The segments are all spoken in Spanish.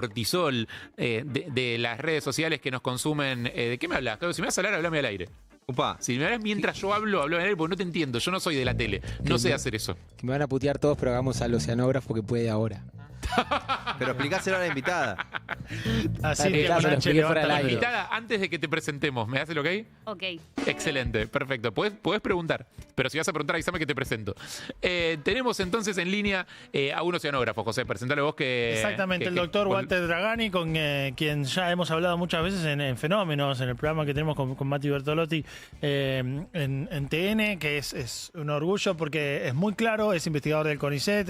cortisol de las redes sociales que nos consumen. ¿De qué me hablas? Claro, si me vas a hablar, hablame al aire. Upa. Si me hablas mientras yo hablo al aire porque no te entiendo. Yo no soy de la tele. No sé hacer eso. Que me van a putear todos, pero hagamos al oceanógrafo que puede ahora. Pero explicáselo a la invitada. Así que claro, se lo expliqué fuera del aire. Invitada, antes de que te presentemos, ¿me das el ok? Ok. Excelente, perfecto. Podés preguntar, pero si vas a preguntar, avísame que te presento. Tenemos entonces en línea a un oceanógrafo, José. Presentale vos que... Exactamente, el doctor Walter Dragani, con quien ya hemos hablado muchas veces en Fenómenos, en el programa que tenemos con Mati Bertolotti en TN, que es un orgullo porque es muy claro, es investigador del CONICET,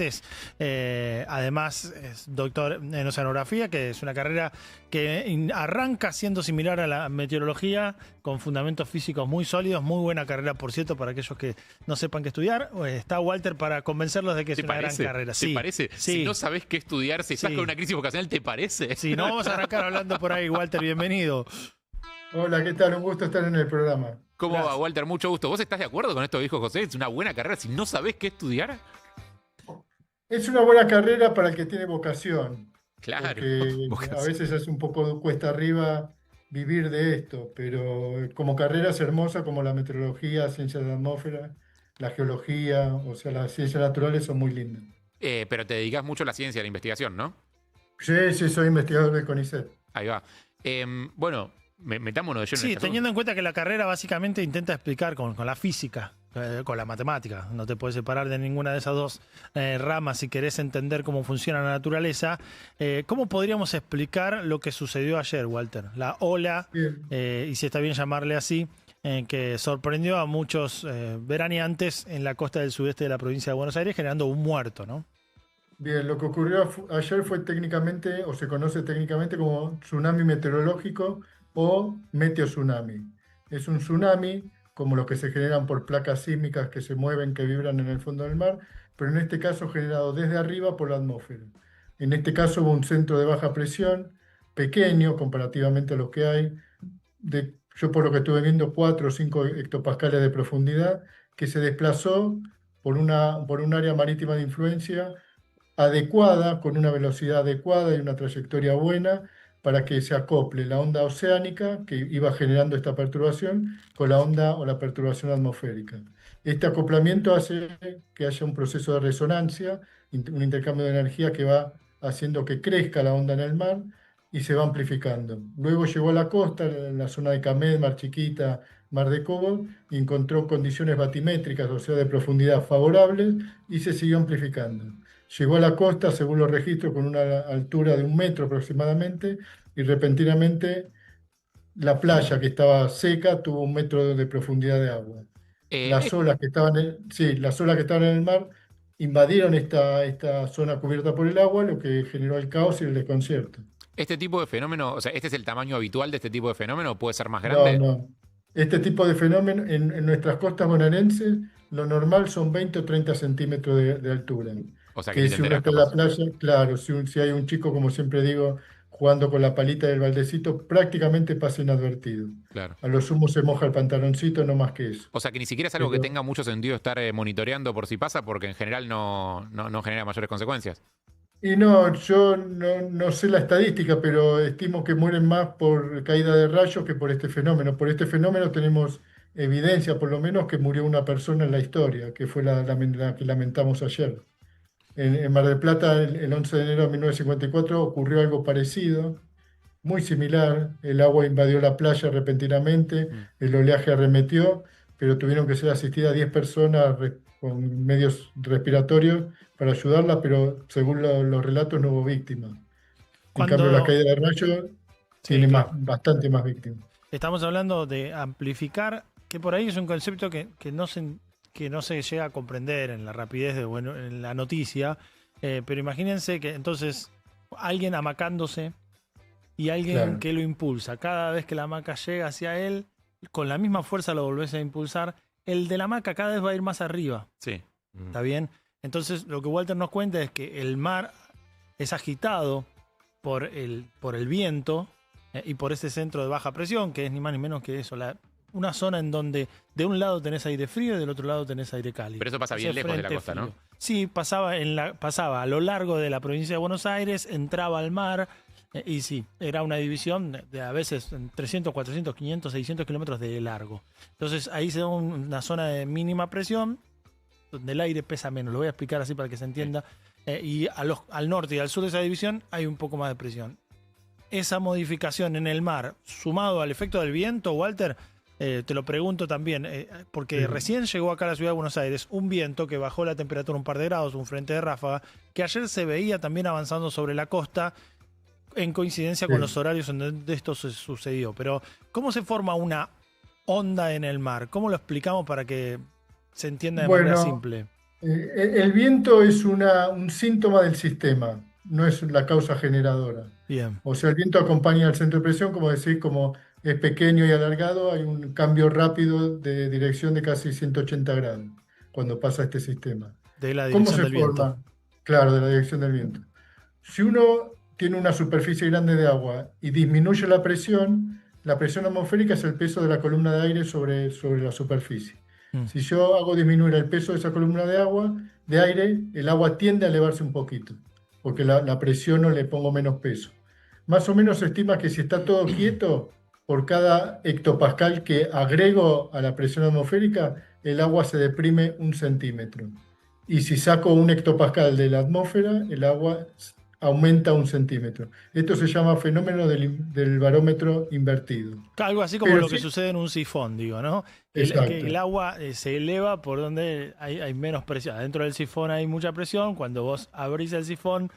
además es doctor en oceanografía, que es una carrera que arranca siendo similar a la meteorología, con fundamentos físicos muy sólidos, muy buena carrera, por cierto, para aquellos que no sepan qué estudiar. Está Walter para convencerlos de que es una gran carrera. ¿Te parece? Sí. Si no sabés qué estudiar, si estás con una crisis vocacional, ¿te parece? Sí, no vamos a arrancar hablando por ahí. Walter, bienvenido. Hola, ¿qué tal? Un gusto estar en el programa. ¿Cómo Gracias. va, Walter? Mucho gusto. ¿Vos estás de acuerdo con esto que dijo José? ¿Es una buena carrera si no sabés qué estudiar? Es una buena carrera para el que tiene vocación, Claro. porque a veces es un poco cuesta arriba vivir de esto, pero como carrera es hermosa, como la meteorología, ciencias de la atmósfera, la geología, o sea, las ciencias naturales son muy lindas. Pero te dedicás mucho a la ciencia, a la investigación, ¿no? Sí, soy investigador del CONICET. Ahí va. Bueno, metámonos de lleno en Sí, este teniendo en cuenta que la carrera básicamente intenta explicar con la física, con la matemática. No te puedes separar de ninguna de esas dos ramas si querés entender cómo funciona la naturaleza. ¿Cómo podríamos explicar lo que sucedió ayer, Walter? La ola, y si está bien llamarle así, que sorprendió a muchos veraneantes en la costa del sudeste de la provincia de Buenos Aires, generando un muerto, ¿no? Bien, lo que ocurrió ayer fue técnicamente, o se conoce técnicamente como tsunami meteorológico o meteotsunami. Es un tsunami como los que se generan por placas sísmicas que se mueven, que vibran en el fondo del mar, pero en este caso generado desde arriba por la atmósfera. En este caso hubo un centro de baja presión, pequeño comparativamente a los que hay, yo por lo que estuve viendo 4 o 5 hectopascales de profundidad, que se desplazó por un área marítima de influencia adecuada, con una velocidad adecuada y una trayectoria buena, para que se acople la onda oceánica que iba generando esta perturbación con la onda o la perturbación atmosférica. Este acoplamiento hace que haya un proceso de resonancia, un intercambio de energía que va haciendo que crezca la onda en el mar y se va amplificando. Luego llegó a la costa, en la zona de Camet, Mar Chiquita, Mar de Cobo, y encontró condiciones batimétricas, o sea, de profundidad favorables, y se siguió amplificando. Llegó a la costa, según los registros, con una altura de 1 metro aproximadamente, y repentinamente la playa, que estaba seca, tuvo 1 metro de profundidad de agua. Las olas que estaban en el mar invadieron esta zona cubierta por el agua, lo que generó el caos y el desconcierto. ¿Este tipo de fenómeno, o sea, este es el tamaño habitual de este tipo de fenómeno o puede ser más grande? No. Este tipo de fenómeno en nuestras costas bonaerenses, lo normal son 20 o 30 centímetros de altura. O sea, que Si uno está en la playa, claro, si hay un chico, como siempre digo, jugando con la palita del baldecito, prácticamente pasa inadvertido. Claro. A lo sumo se moja el pantaloncito, no más que eso. O sea, que ni siquiera es algo que tenga mucho sentido estar monitoreando por si pasa, porque en general no genera mayores consecuencias. Y no, yo no sé la estadística, pero estimo que mueren más por caída de rayos que por este fenómeno. Por este fenómeno tenemos evidencia, por lo menos, que murió una persona en la historia, que fue la que lamentamos ayer. En Mar del Plata, el 11 de enero de 1954, ocurrió algo parecido, muy similar. El agua invadió la playa repentinamente, el oleaje arremetió, pero tuvieron que ser asistidas 10 personas con medios respiratorios para ayudarla, pero según los relatos no hubo víctimas. En cambio, la caída de rayos tiene bastante más víctimas. Estamos hablando de amplificar, que por ahí es un concepto que no se llega a comprender en la rapidez en la noticia, pero imagínense que entonces alguien amacándose y alguien que lo impulsa. Cada vez que la hamaca llega hacia él, con la misma fuerza lo volvés a impulsar, el de la hamaca cada vez va a ir más arriba. Sí. ¿Está bien? Entonces lo que Walter nos cuenta es que el mar es agitado por el viento y por ese centro de baja presión, que es ni más ni menos que eso, una zona en donde de un lado tenés aire frío y del otro lado tenés aire cálido. Pero eso pasa bien lejos de la costa, frío, ¿no? Sí, pasaba a lo largo de la provincia de Buenos Aires, entraba al mar, Y sí, era una división de a veces 300, 400, 500, 600 kilómetros de largo. Entonces ahí se da una zona de mínima presión, donde el aire pesa menos. Lo voy a explicar así para que se entienda. Y al norte y al sur de esa división hay un poco más de presión. Esa modificación en el mar, sumado al efecto del viento, Walter, te lo pregunto también, porque recién llegó acá a la ciudad de Buenos Aires un viento que bajó la temperatura un par de grados, un frente de ráfaga, que ayer se veía también avanzando sobre la costa, en coincidencia con los horarios en donde esto se sucedió. Pero, ¿cómo se forma una onda en el mar? ¿Cómo lo explicamos para que se entienda de manera simple? El viento es un síntoma del sistema, no es la causa generadora. Bien. O sea, el viento acompaña al centro de presión, como decís, como es pequeño y alargado, hay un cambio rápido de dirección de casi 180 grados cuando pasa este sistema. De la ¿Cómo dirección se del forma? viento. Claro, de la dirección del viento. Si uno tiene una superficie grande de agua y disminuye la presión atmosférica es el peso de la columna de aire sobre la superficie. Si yo hago disminuir el peso de esa columna de aire, el agua tiende a elevarse un poquito, porque la presión no le pongo menos peso. Más o menos se estima que si está todo quieto, por cada hectopascal que agrego a la presión atmosférica, el agua se deprime 1 centímetro. Y si saco 1 hectopascal de la atmósfera, el agua aumenta 1 centímetro. Esto se llama fenómeno del barómetro invertido. Algo así como lo que sucede en un sifón, digo, ¿no? Que el agua se eleva por donde hay menos presión. Dentro del sifón hay mucha presión. Cuando vos abrís el sifón,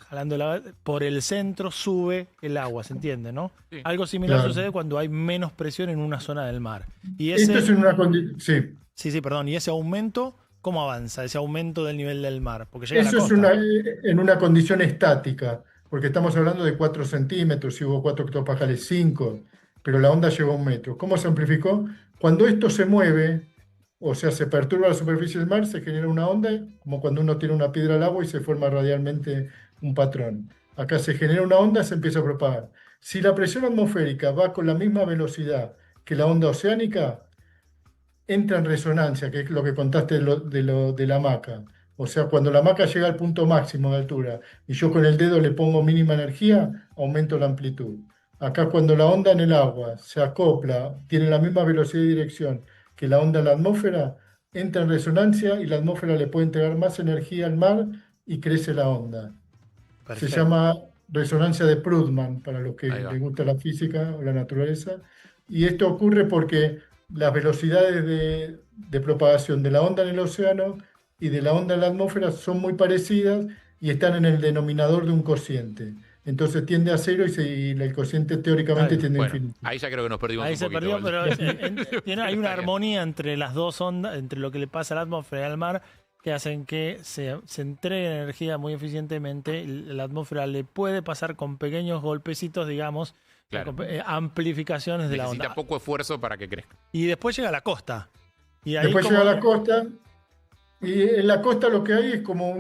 jalando por el centro sube el agua, ¿se entiende, no? Sí. Algo similar sucede cuando hay menos presión en una zona del mar. Y esto es en una condición... Sí, perdón. Y ese aumento... ¿Cómo avanza ese aumento del nivel del mar? Porque llega eso a la costa. Es en una condición estática, porque estamos hablando de 4 centímetros, si hubo 4 hectopascales, 5, pero la onda llegó a 1 metro. ¿Cómo se amplificó? Cuando esto se mueve, o sea, se perturba la superficie del mar, se genera una onda, como cuando uno tira una piedra al agua y se forma radialmente un patrón. Acá se genera una onda, se empieza a propagar. Si la presión atmosférica va con la misma velocidad que la onda oceánica, entra en resonancia, que es lo que contaste de la hamaca. O sea, cuando la hamaca llega al punto máximo de altura y yo con el dedo le pongo mínima energía, aumento la amplitud. Acá cuando la onda en el agua se acopla, tiene la misma velocidad y dirección que la onda en la atmósfera, entra en resonancia y la atmósfera le puede entregar más energía al mar y crece la onda. Perfecto. Se llama resonancia de Prudman, para los que les gusta la física o la naturaleza. Y esto ocurre porque las velocidades de propagación de la onda en el océano y de la onda en la atmósfera son muy parecidas y están en el denominador de un cociente. Entonces tiende a 0 y el cociente teóricamente tiende a infinito. Ahí ya creo que nos perdimos ahí un poquito. Ahí se perdió, pero hay una armonía entre las dos ondas, entre lo que le pasa a la atmósfera y al mar, que hacen que se entregue energía muy eficientemente. La atmósfera le puede pasar con pequeños golpecitos, digamos, amplificaciones de la onda. Necesita poco esfuerzo para que crezca. Y después llega a la costa. Y ahí después llega a la costa, y en la costa lo que hay es como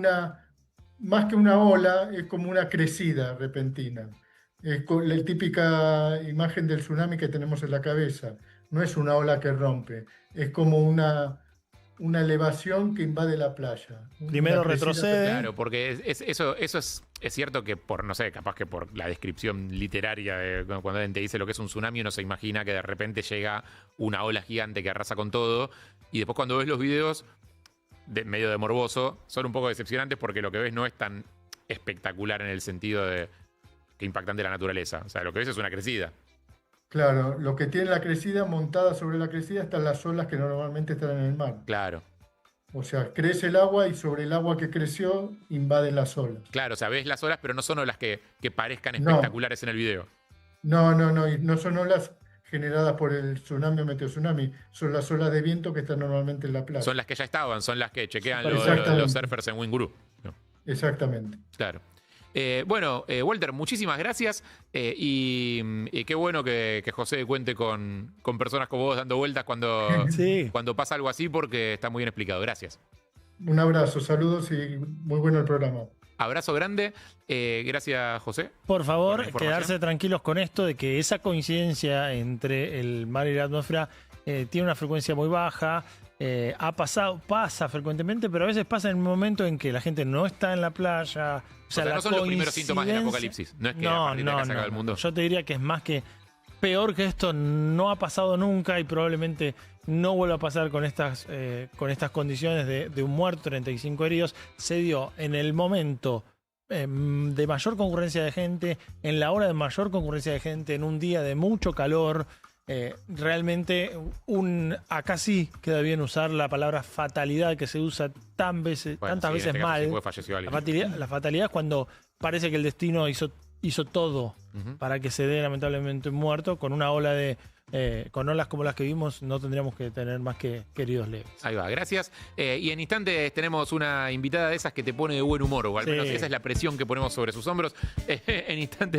más que una ola, es como una crecida repentina. Es la típica imagen del tsunami que tenemos en la cabeza. No es una ola que rompe, es como una elevación que invade la playa. Primero retrocede. Claro, porque eso es cierto que no sé, capaz que por la descripción literaria, cuando alguien te dice lo que es un tsunami, uno se imagina que de repente llega una ola gigante que arrasa con todo, y después cuando ves los videos, medio de morboso, son un poco decepcionantes porque lo que ves no es tan espectacular en el sentido de que impactante la naturaleza. O sea, lo que ves es una crecida. Claro, lo que tiene la crecida, montada sobre la crecida, están las olas que normalmente están en el mar. Claro. O sea, crece el agua y sobre el agua que creció invaden las olas. Claro, o sea, ves las olas, pero no son olas que parezcan espectaculares en el video. No, y no son olas generadas por el tsunami o meteotsunami, son las olas de viento que están normalmente en la playa. Son las que ya estaban, son las que chequean los surfers en Wingguru. Exactamente. Claro. Bueno, Walter, muchísimas gracias y qué bueno que José cuente con personas como vos dando vueltas cuando pasa algo así, porque está muy bien explicado. Gracias. Un abrazo, saludos y muy bueno el programa. Abrazo grande. Gracias, José. Por favor, quedarse tranquilos con esto de que esa coincidencia entre el mar y la atmósfera tiene una frecuencia muy baja. pasa frecuentemente, pero a veces pasa en el momento en que la gente no está en la playa. O sea, no son los primeros síntomas del apocalipsis. No es que a partir de acá se acaba el mundo. Yo te diría que es más que peor que esto, no ha pasado nunca y probablemente no vuelva a pasar con estas condiciones de un muerto, 35 heridos. Se dio en el momento de mayor concurrencia de gente, en la hora de mayor concurrencia de gente, en un día de mucho calor. Realmente acá sí queda bien usar la palabra fatalidad, que se usa tantas veces mal. La fatalidad es cuando parece que el destino hizo todo para que se dé lamentablemente un muerto. Con una ola con olas como las que vimos no tendríamos que tener más que heridos leves. Ahí va, gracias. Y en instantes tenemos una invitada de esas que te pone de buen humor, o al menos esa es la presión que ponemos sobre sus hombros. En instantes